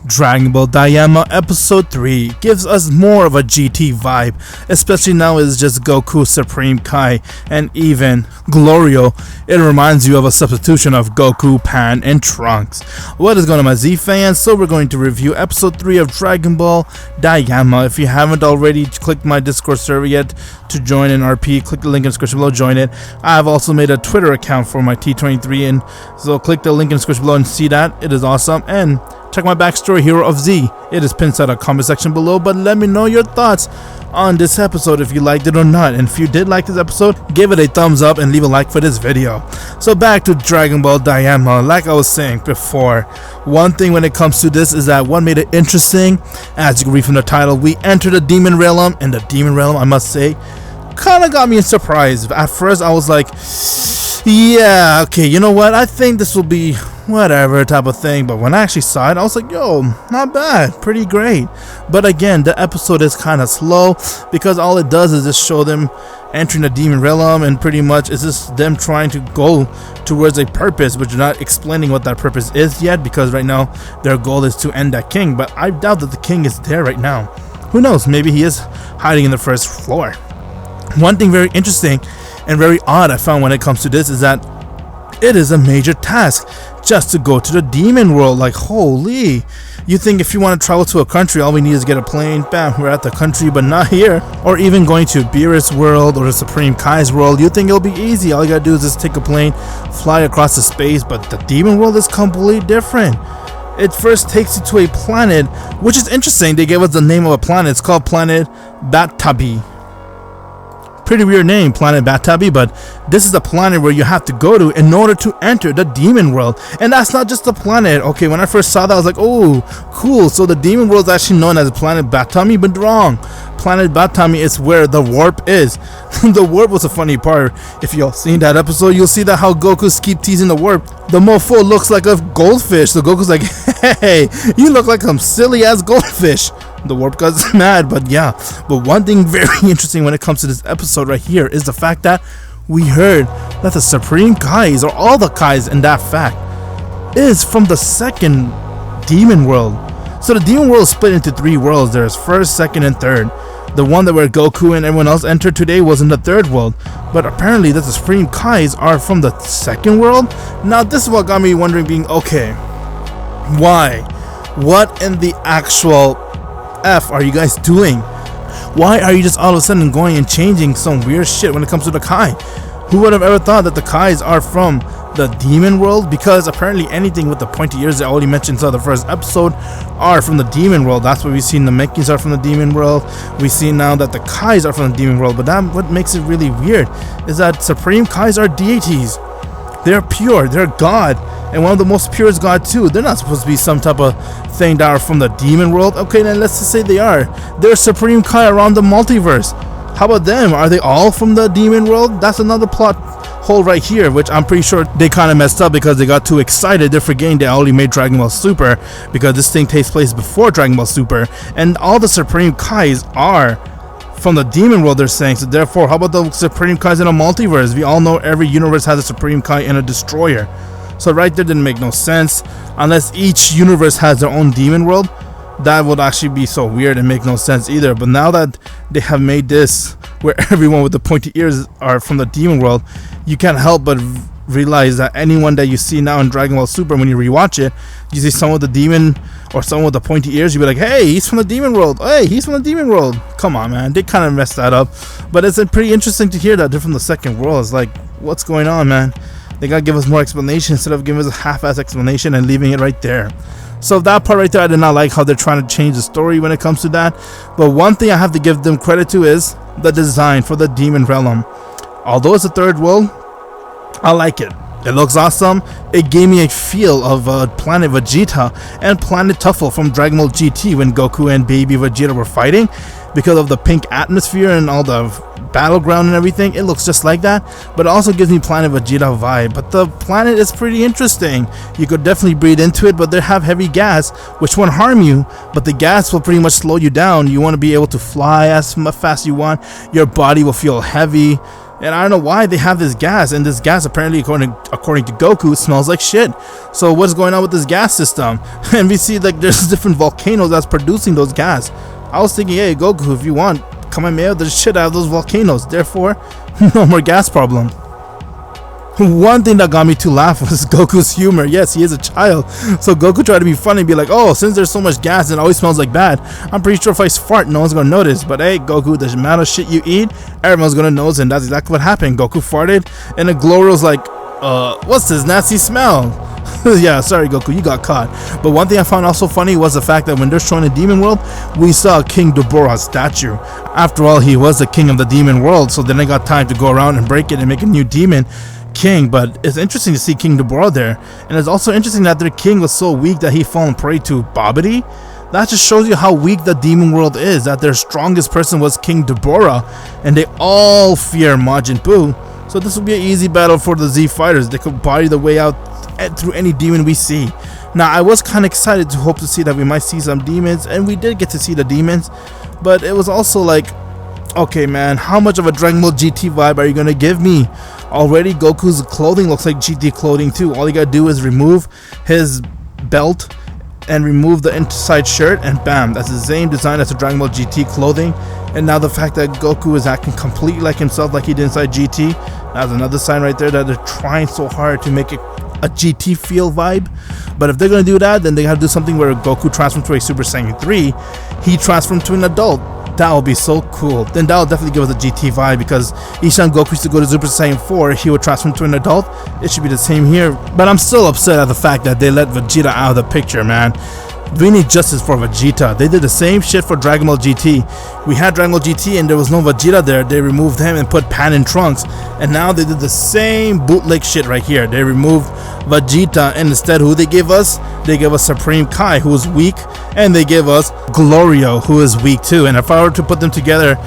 Dragon Ball Daima Episode 3 gives us more of a GT vibe, especially now it's just Goku, Supreme Kai, and even Glorio. It reminds you of a substitution of Goku, Pan, and Trunks. What is going on, my Z fans? So we're going to review Episode 3 of Dragon Ball Daima. If you haven't already clicked my Discord server yet to join in RP, click the link in the description below, join it. I have also made a Twitter account for my T23, and so click the link in the description below and see that. It is awesome. And check my backstory, Hero of Z. It is pinned in the comment section below, but let me know your thoughts on this episode, if you liked it or not. And if you did like this episode, give it a thumbs up and leave a like for this video. So back to Dragon Ball Daima. Like I was saying before, one thing when it comes to this is that what made it interesting, as you can read from the title, we enter the Demon Realm, and the Demon Realm, I must say, kind of got me surprised. At first I was like, yeah, okay, you know what, I think this will be whatever type of thing, but when I actually saw it, I was like, yo, not bad, pretty great. But again, the episode is kind of slow because all it does is just show them entering the Demon Realm, and pretty much it's just them trying to go towards a purpose, but you're not explaining what that purpose is yet, because right now their goal is to end that king. But I doubt that the king is there right now. Who knows, maybe he is hiding in the first floor. One thing very interesting and very odd I found when it comes to this is that it is a major task just to go to the demon world. Like, holy, you think if you want to travel to a country, all we need is get a plane, bam, we're at the country. But not here. Or even going to Beerus world or the Supreme Kai's world, you think it'll be easy, all you gotta do is just take a plane, fly across the space. But the demon world is completely different. It first takes you to a planet, which is interesting. They gave us the name of a planet. It's called Planet Batabi. Pretty weird name, Planet Batabi, but this is the planet where you have to go to in order to enter the demon world. And that's not just the planet. Okay, when I first saw that, I was like, oh, cool. So the demon world is actually known as Planet Batami, but wrong. Planet Batami is where the warp is. The warp was a funny part. If y'all seen that episode, you'll see that how Goku's keep teasing the warp. The mofo looks like a goldfish. So Goku's like, hey, you look like some silly ass goldfish. The warp guy's mad, but yeah. But one thing very interesting when it comes to this episode right here is the fact that we heard that the Supreme Kais, or all the Kais in that fact, is from the second demon world. So the demon world is split into three worlds. There's first, second, and third. The one that where Goku and everyone else entered today was in the third world. But apparently the Supreme Kais are from the second world. Now this is what got me wondering, being, okay, why? What in the actual F are you guys doing? Why are you just all of a sudden going and changing some weird shit when it comes to the Kai? Who would have ever thought that the Kais are from the demon world? Because apparently anything with the pointy ears that I already mentioned in the first episode are from the demon world. That's what we've seen. The Mekis are from the demon world. We see now that the Kais are from the demon world. But that, what makes it really weird is that Supreme Kais are deities. They're pure. They're God. And one of the most purest God too. They're not supposed to be some type of thing that are from the demon world. Okay, then let's just say they are. They're Supreme Kai around the multiverse. How about them? Are they all from the demon world? That's another plot hole right here, which I'm pretty sure they kind of messed up because they got too excited. They're forgetting they already made Dragon Ball Super, because this thing takes place before Dragon Ball Super, and all the Supreme Kais are from the demon world, they're saying. So therefore, how about the Supreme Kais in a multiverse? We all know every universe has a Supreme Kai and a Destroyer. So right there didn't make no sense. Unless each universe has their own demon world, that would actually be so weird and make no sense either. But now that they have made this where everyone with the pointy ears are from the demon world, you can't help but realize that anyone that you see now in Dragon Ball Super, when you rewatch it, you see someone with the demon or someone with the pointy ears, you'll be like, hey, he's from the demon world. Hey, he's from the demon world. Come on, man. They kind of messed that up. But it's pretty interesting to hear that they're from the second world. It's like, what's going on, man? They gotta give us more explanation instead of giving us a half-ass explanation and leaving it right there. So that part right there, I did not like how they're trying to change the story when it comes to that. But one thing I have to give them credit to is the design for the Demon Realm. Although it's a third world, I like it. It looks awesome. It gave me a feel of Planet Vegeta and Planet Tuffle from Dragon Ball GT when Goku and Baby Vegeta were fighting. Because of the pink atmosphere and all the battleground and everything, it looks just like that. But it also gives me Planet Vegeta vibe. But the planet is pretty interesting. You could definitely breathe into it, but they have heavy gas, which won't harm you, but the gas will pretty much slow you down. You want to be able to fly as fast as you want. Your body will feel heavy. And I don't know why they have this gas, and this gas apparently according to Goku smells like shit. So what's going on with this gas system? And we see like there's different volcanoes that's producing those gas. I was thinking, hey Goku, if you want, come and mail the shit out of those volcanoes. Therefore, no more gas problem. One thing that got me to laugh was Goku's humor. Yes, he is a child, so Goku tried to be funny and be like, oh, since there's so much gas and it always smells like bad, I'm pretty sure if I fart, no one's gonna notice. But hey, Goku, the amount of shit you eat, everyone's gonna notice, and that's exactly what happened. Goku farted, and the Glorio's like, what's this nasty smell? Yeah, sorry Goku, you got caught. But one thing I found also funny was the fact that when they're showing the demon world, we saw King Dabura's statue. After all, he was the king of the demon world, so then they got time to go around and break it and make a new demon king. But it's interesting to see King Dabura there, and it's also interesting that their king was so weak that he fallen prey to Babidi. That just shows you how weak the demon world is, that their strongest person was King Dabura, and they all fear Majin Buu. So this will be an easy battle for the Z fighters. They could body the way out through any demon we see. Now I was kind of excited to hope to see that we might see some demons, and we did get to see the demons, but it was also like, okay man, how much of a Dragon Ball GT vibe are you gonna give me? Already Goku's clothing looks like GT clothing too. All you gotta do is remove his belt and remove the inside shirt, and bam, that's the same design as the Dragon Ball GT clothing. And now the fact that Goku is acting completely like himself, like he did inside GT, that's another sign right there that they're trying so hard to make it a GT feel vibe. But if they're gonna do that, then they have to do something where Goku transforms to a Super Saiyan 3, he transformed to an adult. That would be so cool. Then that will definitely give us a GT vibe, because each time Goku used to go to Super Saiyan 4, he would transform to an adult. It should be the same here. But I'm still upset at the fact that they let Vegeta out of the picture, man. We need justice for Vegeta. They did the same shit for Dragon Ball GT. We had Dragon Ball GT and there was no Vegeta there. They removed him and put Pan in Trunks. And now they did the same bootleg shit right here. They removed Vegeta, and instead who they give us? They give us Supreme Kai, who is weak, and they give us Glorio, who is weak too. And if I were to put them together,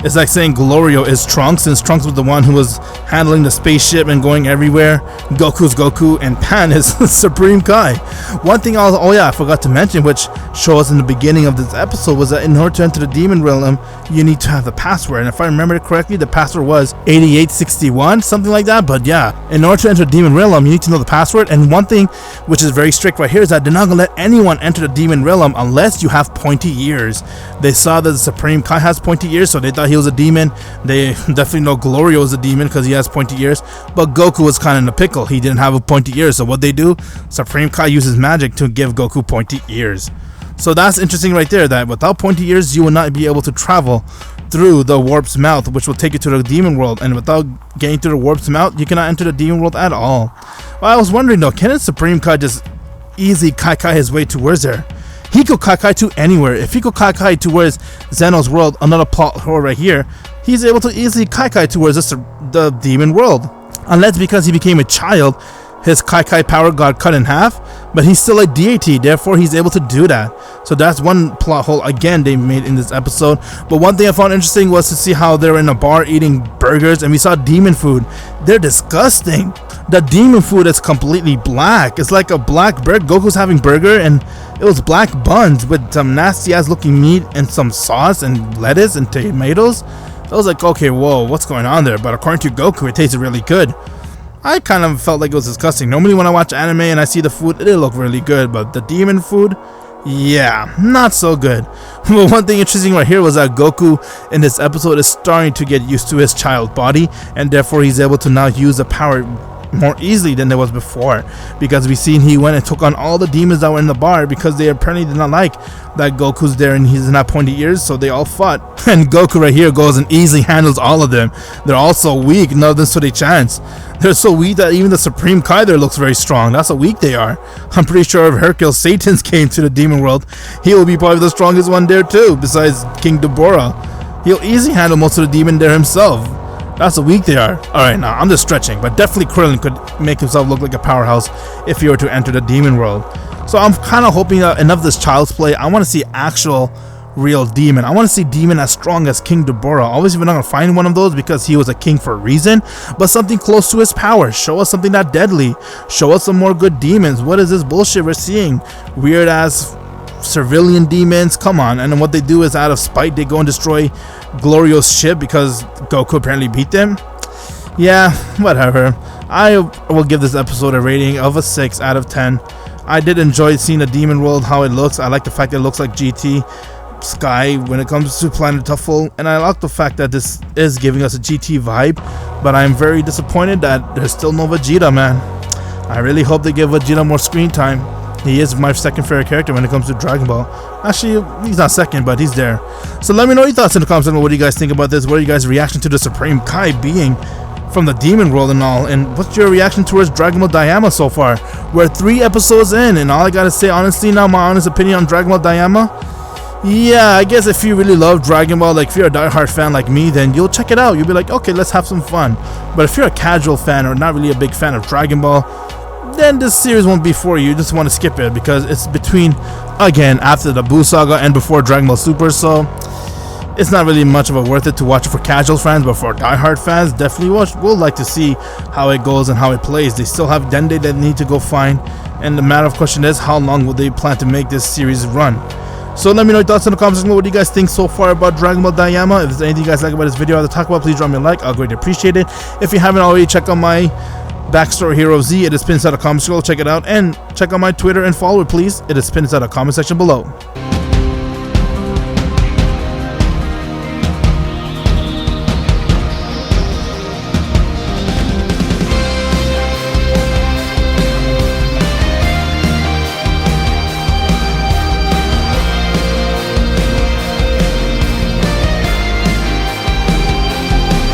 it's like saying Glorio is Trunks, since Trunks was the one who was handling the spaceship and going everywhere. Goku's Goku, and Pan is Supreme Kai. One thing I forgot to mention, which showed us in the beginning of this episode, was that in order to enter the Demon Realm, you need to have the password. And if I remember it correctly, the password was 8861, something like that. But yeah, in order to enter the Demon Realm, you need to know the password. And one thing which is very strict right here is that they're not gonna let anyone enter the Demon Realm unless you have pointy ears. They saw that the Supreme Kai has pointy ears, so they thought he was a demon. They definitely know Glorio is a demon because he has pointy ears, but Goku was kind of in a pickle. He didn't have a pointy ear, so what they do, Supreme Kai uses magic to give Goku pointy ears. So that's interesting right there, that without pointy ears you will not be able to travel through the warp's mouth, which will take you to the demon world, and without getting through the warp's mouth you cannot enter the demon world at all. Well, I was wondering though, can a Supreme Kai just easily Kai his way towards there? He could Kai to anywhere. If he could Kai towards Zeno's world, another plot hole right here, he's able to easily Kai towards the demon world. Unless because he became a child, his Kai power got cut in half, but he's still a deity, therefore he's able to do that. So that's one plot hole again they made in this episode. But one thing I found interesting was to see how they're in a bar eating burgers, and we saw demon food. They're disgusting. The demon food is completely black. It's like a black burger. Goku's having burger, and it was black buns with some nasty ass looking meat and some sauce and lettuce and tomatoes. I was like, okay, whoa, what's going on there? But according to Goku, it tasted really good. I kind of felt like it was disgusting. Normally when I watch anime and I see the food, it look really good, but the demon food, yeah, not so good. But one thing interesting right here was that Goku in this episode is starting to get used to his child body, and therefore he's able to now use the power more easily than there was before, because we seen he went and took on all the demons that were in the bar, because they apparently did not like that Goku's there and he's not pointy ears, so they all fought. And Goku right here goes and easily handles all of them. They're all so weak, none of them stood a chance. They're so weak that even the Supreme Kai there looks very strong. That's how weak they are. I'm pretty sure if Hercules Satan's came to the demon world, he will be probably the strongest one there too, besides King Dabura. He'll easily handle most of the demon there himself. That's how weak they are. Alright, now I'm just stretching, but definitely Krillin could make himself look like a powerhouse if he were to enter the demon world. So I'm kind of hoping that enough of this child's play. I want to see actual real demon. I want to see demon as strong as King Dabura. Obviously we're not going to find one of those because he was a king for a reason, but something close to his power. Show us something that deadly. Show us some more good demons. What is this bullshit we're seeing? Weird ass civilian demons, come on. And then what they do is, out of spite, they go and destroy Glorio's ship because Goku apparently beat them. Yeah, whatever. I will give this episode a rating of a 6 out of 10. I did enjoy seeing the demon world, how it looks. I like the fact that it looks like GT Sky when it comes to Planet Tuffle, and I like the fact that this is giving us a GT vibe, but I'm very disappointed that there's still no Vegeta, man. I really hope they give Vegeta more screen time. He is my second favorite character when it comes to Dragon Ball. Actually, he's not second, but he's there. So let me know your thoughts in the comments. What do you guys think about this? What are you guys' reaction to the Supreme Kai being from the demon world and all? And what's your reaction towards Dragon Ball Daima so far? We're 3 episodes in, and all I gotta say, honestly, now my honest opinion on Dragon Ball Daima, yeah, I guess if you really love Dragon Ball, like if you're a diehard fan like me, then you'll check it out. You'll be like, okay, let's have some fun. But if you're a casual fan or not really a big fan of Dragon Ball, then this series won't be for you. You just want to skip it because it's between, again, after the Buu Saga and before Dragon Ball Super, so it's not really much of a worth it to watch it for casual fans. But for diehard fans, definitely will like to see how it goes and how it plays. They still have Dende that they need to go find, and the matter of question is, how long will they plan to make this series run? So let me know your thoughts in the comments. What do you guys think so far about Dragon Ball Daima? If there's anything you guys like about this video I want to talk about, please drop me a like. I'll greatly appreciate it. If you haven't already, check out my Backstory Hero Z. It is pinned inside the comment section. Check it out, and check out my Twitter and follow it, please. It is pinned inside the comment section below.